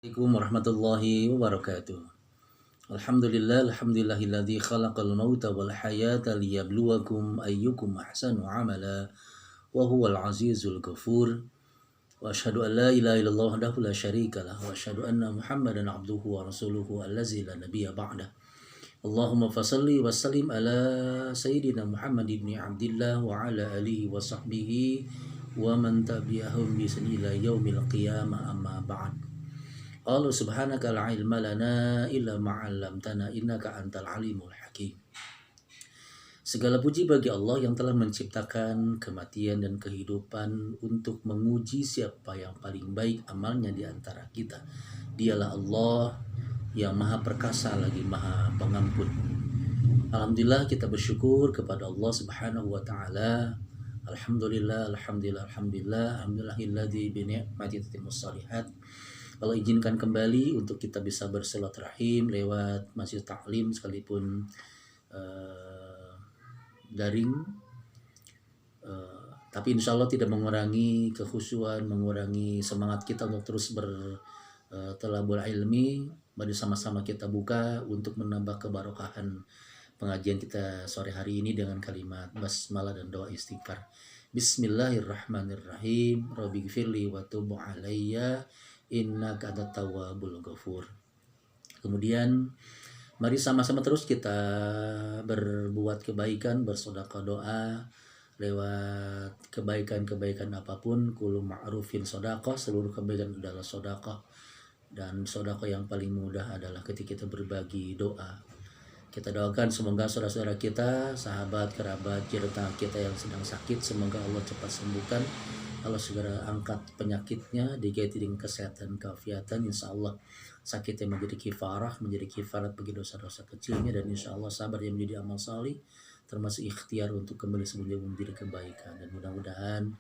Assalamualaikum warahmatullahi wabarakatuh. Alhamdulillahilladzi khalaqal mauta wal hayata liyabluwakum ayyukum ahsanu amala wa huwal azizul ghafur. Wa asyhadu an la ilaha illallah wahdahu la syarikalah wa asyhadu anna Muhammadan abduhu wa rasuluhu allazi la nabiyya ba'dah. Allahumma fasalli wa sallim ala sayyidina Muhammad ibn Abdillah wa ala alihi wa sahbihi wa man tabi'ahum bi ila yaumil qiyamah amma ba'd. Allah subhanaka la ilma lana illa ma'allamtana innaka antal alimul hakim. Segala puji bagi Allah yang telah menciptakan kematian dan kehidupan untuk menguji siapa yang paling baik amalnya di antara kita. Dialah Allah yang maha perkasa lagi maha pengampun. Alhamdulillah kita bersyukur kepada Allah subhanahu wa ta'ala. Alhamdulillahilladzi bi ni'matihi tatimmus shalihat. Allah izinkan kembali untuk kita bisa bersilaturahim lewat Masjid Taklim sekalipun daring, tapi insya Allah tidak mengurangi kekhusyuan, mengurangi semangat kita untuk terus bertelabul ilmi. Mari sama-sama kita buka untuk menambah kebarokahan pengajian kita sore hari ini dengan kalimat basmalah dan doa istighfar. Bismillahirrahmanirrahim. Rabbighfirli wa tub alayya innaka antat tawwabul ghafur. Kemudian mari sama-sama terus kita berbuat kebaikan, bersedekah doa lewat kebaikan-kebaikan apapun. Kullu ma'rufin sedekah, seluruh kebaikan adalah sedekah. Dan sedekah yang paling mudah adalah ketika kita berbagi doa. Kita doakan semoga saudara-saudara kita, sahabat, kerabat, jirta kita yang sedang sakit, semoga Allah cepat sembuhkan. Allah segera angkat penyakitnya, diganti dengan kesehatan keafiatan. Insya Allah sakitnya menjadi menjadi kifarat bagi dosa-dosa kecilnya, dan insya Allah sabar yang menjadi amal salih, termasuk ikhtiar untuk kembali sembuh menjadi kebaikan. Dan mudah-mudahan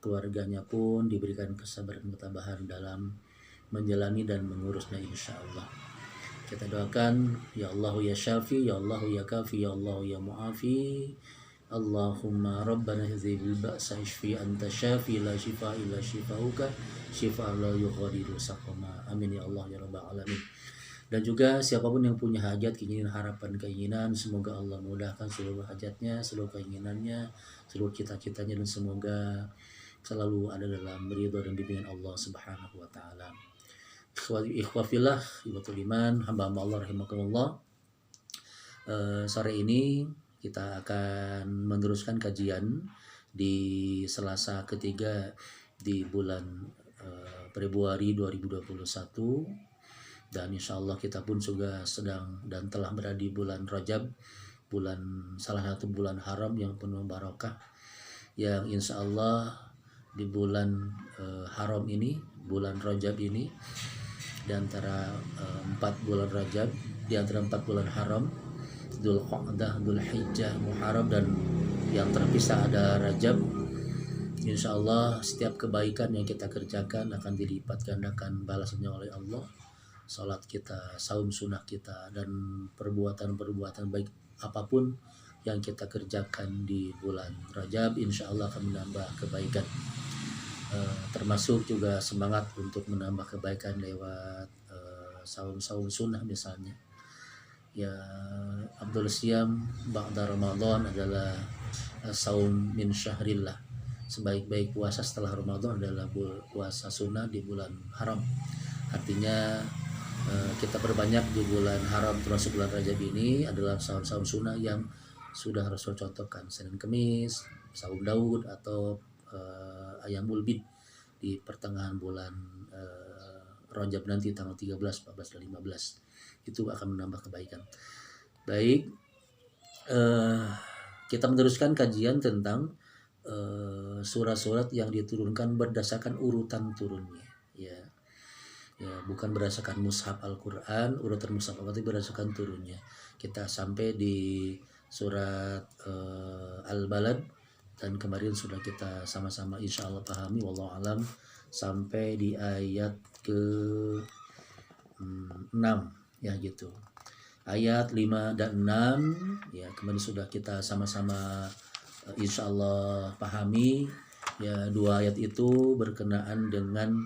keluarganya pun diberikan kesabaran ketabahan dalam menjalani dan mengurusnya insya Allah. Kita doakan, ya Allah ya Syafi, ya Allah ya Kafi, ya Allah ya Mu'afi. Allahumma rabbana hizbil ba'sa ishfi anta syafi la shifa illa shifauka shifa la yughadiru saqama. Amin ya Allah ya rabbal alamin. Dan juga siapapun yang punya hajat, keinginan, harapan, keinginan, semoga Allah mudahkan seluruh hajatnya, seluruh keinginannya, seluruh cita-citanya, dan semoga selalu ada dalam ridho dan bimbingan Allah subhanahu wa ta'ala. Ikhwafillah, ibatul iman, hamba Allah rahimakumullah. Sore ini kita akan meneruskan kajian di Selasa ketiga di bulan Februari 2021, dan insya Allah kita pun juga sedang dan telah berada di bulan Rajab, salah satu bulan haram yang penuh barokah, yang insya Allah di bulan haram ini, bulan Rajab ini, di antara 4 bulan Rajab, di antara 4 bulan haram, Dzulqa'dah, Dzulhijjah, Muharram, dan yang terpisah ada Rajab. Insya Allah setiap kebaikan yang kita kerjakan akan dilipat gandakan balasannya oleh Allah. Salat kita, saum sunnah kita, dan perbuatan-perbuatan baik apapun yang kita kerjakan di bulan Rajab insya Allah akan menambah kebaikan. Termasuk juga semangat untuk menambah kebaikan lewat saum-saum sunnah misalnya. Ya, Abdul Siyam ba'da Ramadan adalah saum min syahrillah. Sebaik-baik puasa setelah Ramadan adalah puasa sunnah di bulan haram. Artinya kita perbanyak di bulan haram, termasuk bulan Rajab ini adalah saum-saum sunnah yang sudah Rasul contohkan. Senin Kemis, saum Daud, atau Ayamul Bid di pertengahan bulan Rajab nanti tanggal 13, 14, dan 15. Itu akan menambah kebaikan. Baik, kita meneruskan kajian tentang surat-surat yang diturunkan berdasarkan urutan turunnya, ya, bukan berdasarkan mushaf Al-Quran, urutan mushaf tapi berdasarkan turunnya. Kita sampai di surat Al-Balad, dan kemarin sudah kita sama-sama insya Allah pahami, wallahu alam, sampai di ayat ke 6, ya gitu. Ayat 5 dan 6 ya kemarin sudah kita sama-sama insya Allah pahami. Ya, 2 ayat itu berkenaan dengan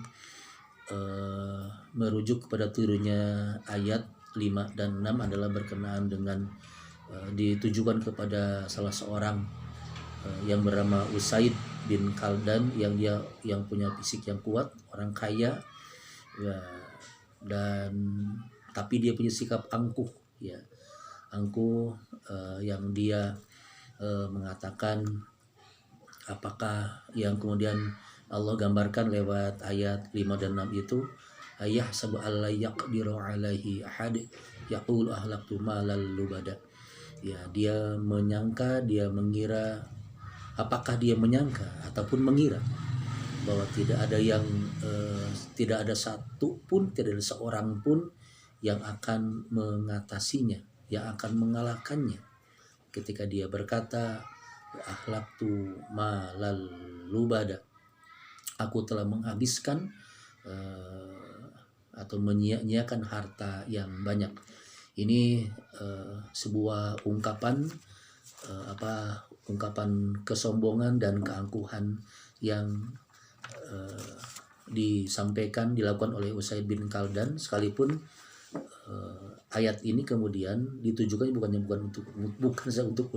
merujuk kepada turunnya ayat 5 dan 6 adalah berkenaan dengan ditujukan kepada salah seorang yang bernama Usaid bin Kaldan, yang punya fisik yang kuat, orang kaya ya, dan tapi dia punya sikap angkuh ya, yang dia mengatakan, apakah yang kemudian Allah gambarkan lewat ayat 5 dan 6 itu, ayah sabu alla yaqdiru alaihi ahad yaqulu ahlaktu malal lubada. Ya, dia mengira, apakah dia menyangka ataupun mengira bahwa tidak ada satu pun, tidak ada seorang pun yang akan mengatasinya, yang akan mengalahkannya, ketika dia berkata ahlaktu malal lubada, aku telah menghabiskan atau menyia-nyiakan harta yang banyak. Ini sebuah ungkapan kesombongan dan keangkuhan yang dilakukan oleh Usaid bin Kaldan, sekalipun ayat ini kemudian ditujukan bukan saja untuk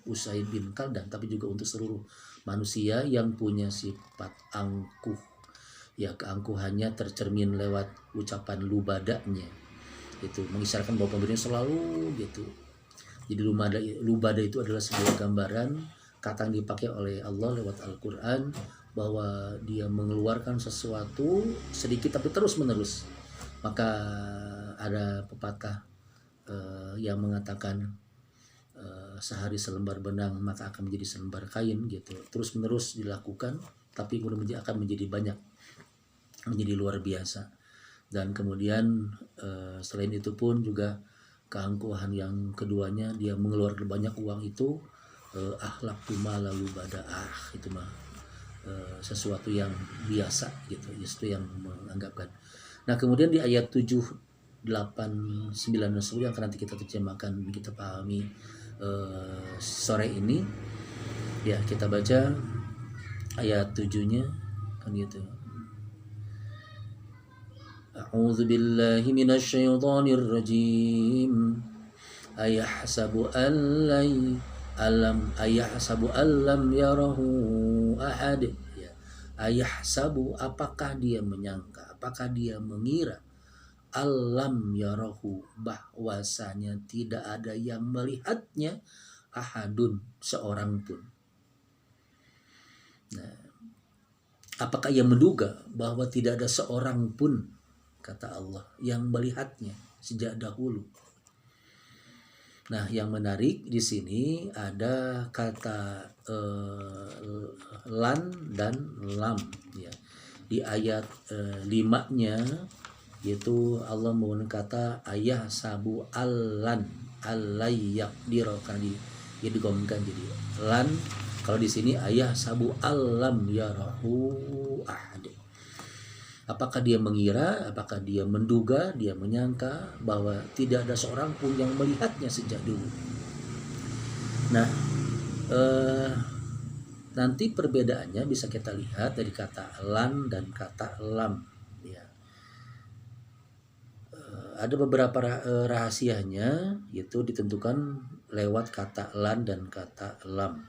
Usaid bin Kaldan, tapi juga untuk seluruh manusia yang punya sifat angkuh. Ya, keangkuhannya tercermin lewat ucapan lubadanya, itu mengisyaratkan bahwa pemberian selalu gitu. Jadi lubada itu adalah sebuah gambaran kata yang dipakai oleh Allah lewat Al-Quran, bahwa dia mengeluarkan sesuatu sedikit tapi terus menerus. Maka ada pepatah yang mengatakan sehari selembar benang maka akan menjadi selembar kain gitu. Terus menerus dilakukan, tapi kemudian akan menjadi banyak, menjadi luar biasa. Dan kemudian selain itu pun juga keangkuhan yang keduanya, dia mengeluarkan banyak uang itu, akhlak tuma lalu bada, itu mah sesuatu yang biasa gitu, itu yang menganggapkan. Nah, kemudian di ayat 7, 8, 9 dan 10 yang akan nanti kita terjemahkan, kita pahami sore ini ya, kita baca ayat 7-nya kan gitu. A'udzu billahi minasyaitonir rajim. Ayahsabu allam yarahu ahad. Ya. Ayahsabu, apakah dia menyangka, apakah dia mengira, alam yarahu, bahwasanya tidak ada yang melihatnya, ahadun, seorang pun. Nah, apakah ia menduga bahwa tidak ada seorang pun, kata Allah, yang melihatnya sejak dahulu. Nah, yang menarik di sini ada kata lan dan lam ya. Di ayat 5-nya yaitu Allah menggunakan kata ayah sabu allan alayak dirokan, ya digomkan jadi lan. Kalau di sini ayah sabu alam yarahu ahad. Apakah dia mengira, apakah dia menduga, dia menyangka bahwa tidak ada seorang pun yang melihatnya sejak dulu. Nah, nanti perbedaannya bisa kita lihat dari kata lan dan kata lam. Ya. Ada beberapa rahasianya, yaitu ditentukan lewat kata lan dan kata lam.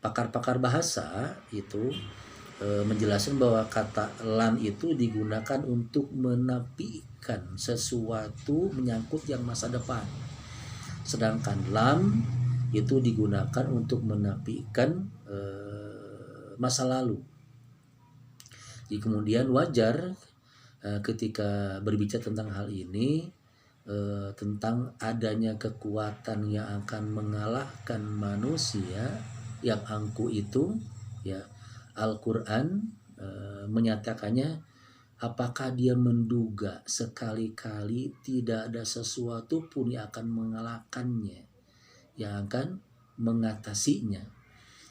Pakar-pakar bahasa itu menjelaskan bahwa kata lan itu digunakan untuk menafikan sesuatu menyangkut yang masa depan, sedangkan lam itu digunakan untuk menafikan masa lalu. Jadi kemudian wajar ketika berbicara tentang hal ini, tentang adanya kekuatan yang akan mengalahkan manusia yang angkuh itu ya, Al-Quran menyatakannya, apakah dia menduga sekali-kali tidak ada sesuatu pun yang akan mengalahkannya, yang akan mengatasinya.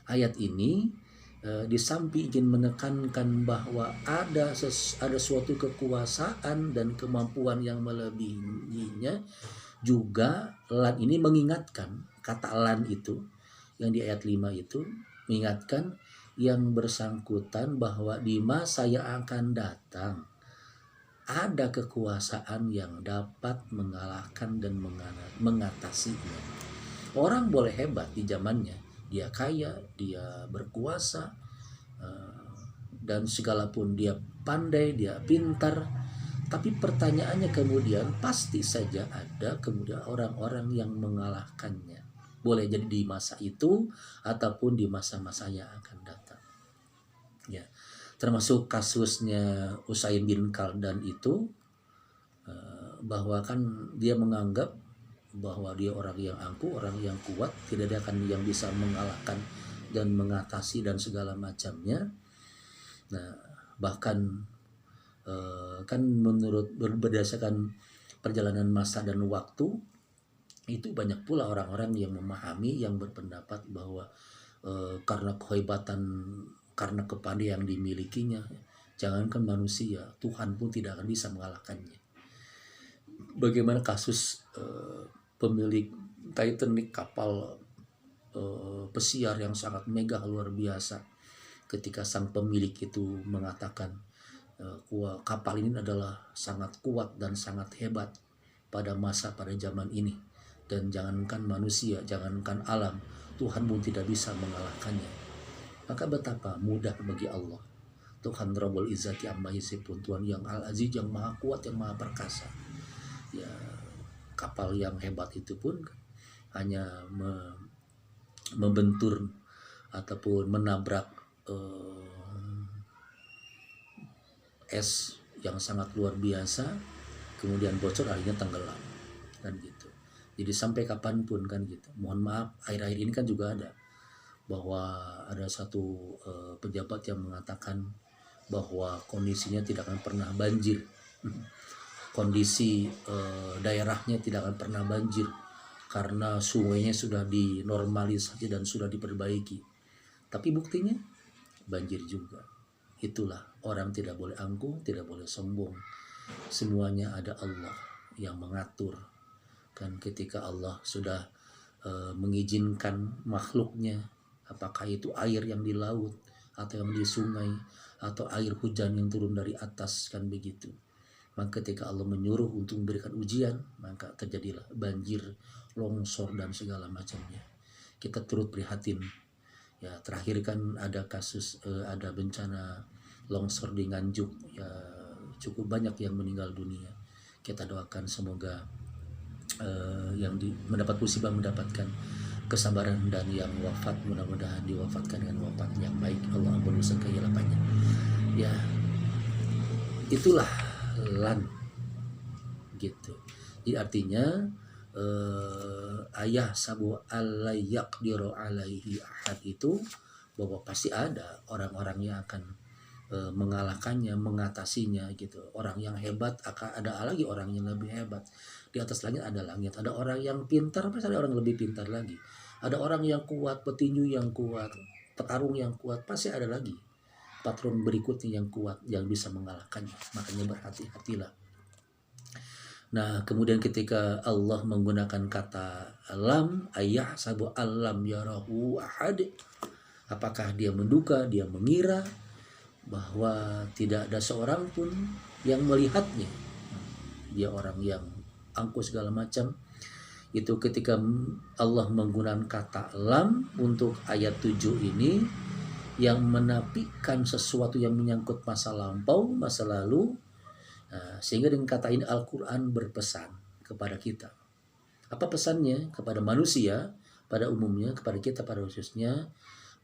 Ayat ini di samping ingin menekankan bahwa ada suatu kekuasaan dan kemampuan yang melebihinya, juga lan ini mengingatkan, kata lan itu yang di ayat 5 itu mengingatkan yang bersangkutan bahwa di masa yang akan datang ada kekuasaan yang dapat mengalahkan dan mengatasinya. Orang boleh hebat di zamannya, dia kaya, dia berkuasa, dan segala pun dia pandai, dia pintar. Tapi pertanyaannya kemudian pasti saja ada kemudian orang-orang yang mengalahkannya. Boleh jadi di masa itu ataupun di masa-masa yang akan datang. Ya, termasuk kasusnya Usain bin Kaldan itu, bahwa kan dia menganggap bahwa dia orang yang angkuh, orang yang kuat, tidak ada akan yang bisa mengalahkan dan mengatasi dan segala macamnya. Nah, bahkan kan menurut berdasarkan perjalanan masa dan waktu itu banyak pula orang-orang yang memahami, yang berpendapat bahwa karena kehebatan, karena kepandaian yang dimilikinya, jangankan manusia, Tuhan pun tidak akan bisa mengalahkannya. Bagaimana kasus pemilik Titanic, kapal pesiar yang sangat megah luar biasa, ketika sang pemilik itu mengatakan kapal ini adalah sangat kuat dan sangat hebat pada zaman ini, dan jangankan manusia, jangankan alam, Tuhan pun tidak bisa mengalahkannya. Maka betapa mudah bagi Allah, Tuhan Rabbul Izzati Amma Yasifun, Tuhan yang Al-Aziz, yang maha kuat, yang maha perkasa. Ya, kapal yang hebat itu pun hanya membentur ataupun menabrak es yang sangat luar biasa, kemudian bocor, akhirnya tenggelam, kan gitu. Jadi sampai kapanpun kan gitu. Mohon maaf, akhir-akhir ini kan juga ada bahwa ada satu pejabat yang mengatakan bahwa kondisinya tidak akan pernah banjir. Kondisi daerahnya tidak akan pernah banjir karena sungainya sudah dinormalisasi dan sudah diperbaiki. Tapi buktinya banjir juga. Itulah, orang tidak boleh angkuh, tidak boleh sombong. Semuanya ada Allah yang mengatur. Kan ketika Allah sudah mengizinkan makhluknya, apakah itu air yang di laut atau yang di sungai atau air hujan yang turun dari atas, kan begitu. Maka ketika Allah menyuruh untuk memberikan ujian, maka terjadilah banjir, longsor dan segala macamnya. Kita turut prihatin. Ya, terakhir kan ada kasus ada bencana longsor di Nganjuk, ya cukup banyak yang meninggal dunia. Kita doakan semoga yang mendapat musibah mendapatkan kesabaran, dan yang wafat mudah-mudahan diwafatkan dengan wafat yang baik. Allah ampun dosa kehilapannya. Ya, itulah lan gitu. Jadi artinya ayah sabu alayak diro alaihi ahad itu, bahwa pasti ada orang-orang yang akan mengalahkannya, mengatasinya gitu. Orang yang hebat, akan ada lagi orang yang lebih hebat. Di atas langit ada langit, ada orang yang pintar, pasti ada orang lebih pintar lagi. Ada orang yang kuat, petinju yang kuat, petarung yang kuat, pasti ada lagi patron berikutnya yang kuat yang bisa mengalahkannya. Makanya berhati-hatilah. Nah, kemudian ketika Allah menggunakan kata lam, ayah sabu alam yarahu ahad, apakah dia menduga, dia mengira bahwa tidak ada seorang pun yang melihatnya, dia orang yang angkuh segala macam. Itu ketika Allah menggunakan kata lam untuk ayat 7 ini, yang menafikan sesuatu yang menyangkut masa lampau, masa lalu. Sehingga dengan kata ini Al-Quran berpesan kepada kita. Apa pesannya? Kepada manusia pada umumnya, kepada kita pada khususnya,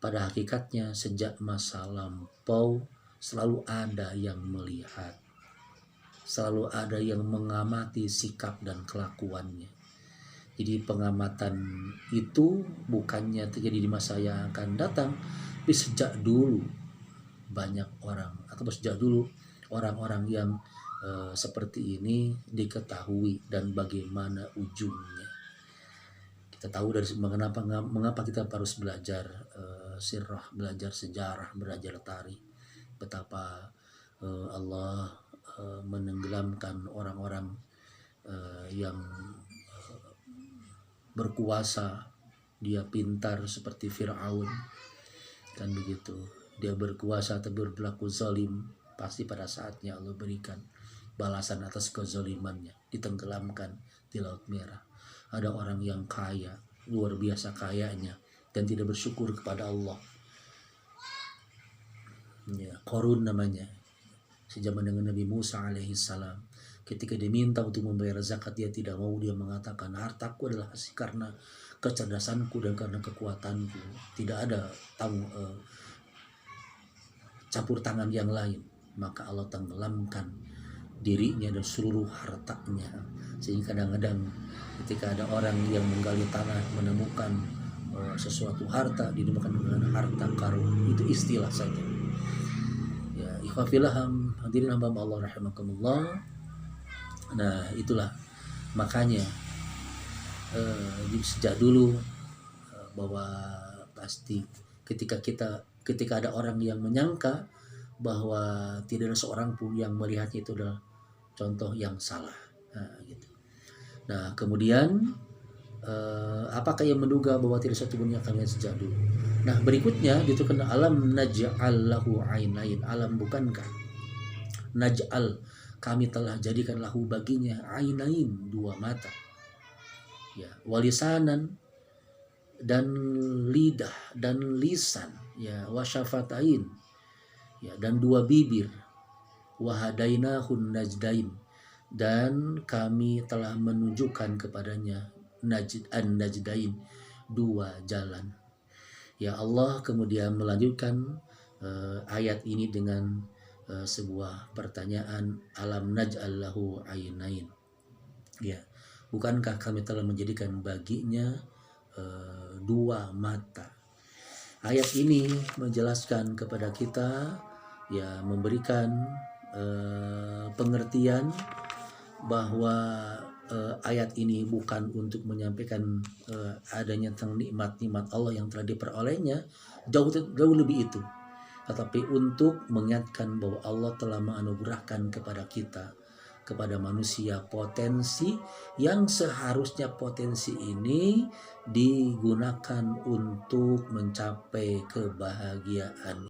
pada hakikatnya sejak masa lampau selalu ada yang melihat, selalu ada yang mengamati sikap dan kelakuannya. Jadi pengamatan itu bukannya terjadi di masa yang akan datang, tapi sejak dulu banyak orang, atau sejak dulu orang-orang yang seperti ini diketahui dan bagaimana ujungnya. Kita tahu dari mengapa kita harus belajar sirah, belajar sejarah, belajar tari. Betapa Allah menenggelamkan orang-orang yang berkuasa. Dia pintar seperti Fir'aun, kan begitu. Dia berkuasa tapi berlaku zalim, pasti pada saatnya Allah berikan balasan atas kezalimannya, ditenggelamkan di Laut Merah. Ada orang yang kaya, luar biasa kayanya, dan tidak bersyukur kepada Allah. Ya, Qarun namanya. Sejaman dengan Nabi Musa alaihissalam. Ketika diminta untuk membayar zakat, dia tidak mau. Dia mengatakan, hartaku adalah hasil karena kecerdasanku dan karena kekuatanku. Tidak ada campur tangan yang lain. Maka Allah tenggelamkan dirinya dan seluruh hartanya. Sehingga kadang-kadang ketika ada orang yang menggali tanah menemukan sesuatu harta, dinamakan dengan harta karun. Itu istilah saja. Ya, ikhwafillah, hadirin hamba Allah rahimakumullah. Nah, itulah makanya sejak dulu bahwa pasti ketika ada orang yang menyangka bahwa tidak ada seorang pun yang melihatnya itu adalah contoh yang salah. Gitu. Nah, kemudian apakah yang menduga bahwa tidak satu pun yang kami lihat sejak dulu? Nah, berikutnya dituliskan alam naj'al lahu ainain. Alam bukankah naj'al, kami telah jadikan lahu baginya ainain, dua mata. Ya, walisanan, dan lidah dan lisan, ya, wasyafatain, ya, dan dua bibir, wahadainahun najdain, dan kami telah menunjukkan kepadanya najdain, dua jalan. Ya, Allah kemudian melanjutkan ayat ini dengan sebuah pertanyaan, alam naj'al lahu ainain. Ya, bukankah kami telah menjadikan baginya dua mata? Ayat ini menjelaskan kepada kita, ya, memberikan pengertian bahwa ayat ini bukan untuk menyampaikan adanya tentang nikmat-nikmat Allah yang telah diperolehnya, jauh lebih itu, tetapi untuk mengingatkan bahwa Allah telah menganugerahkan kepada kita, kepada manusia, potensi yang seharusnya potensi ini digunakan untuk mencapai kebahagiaan.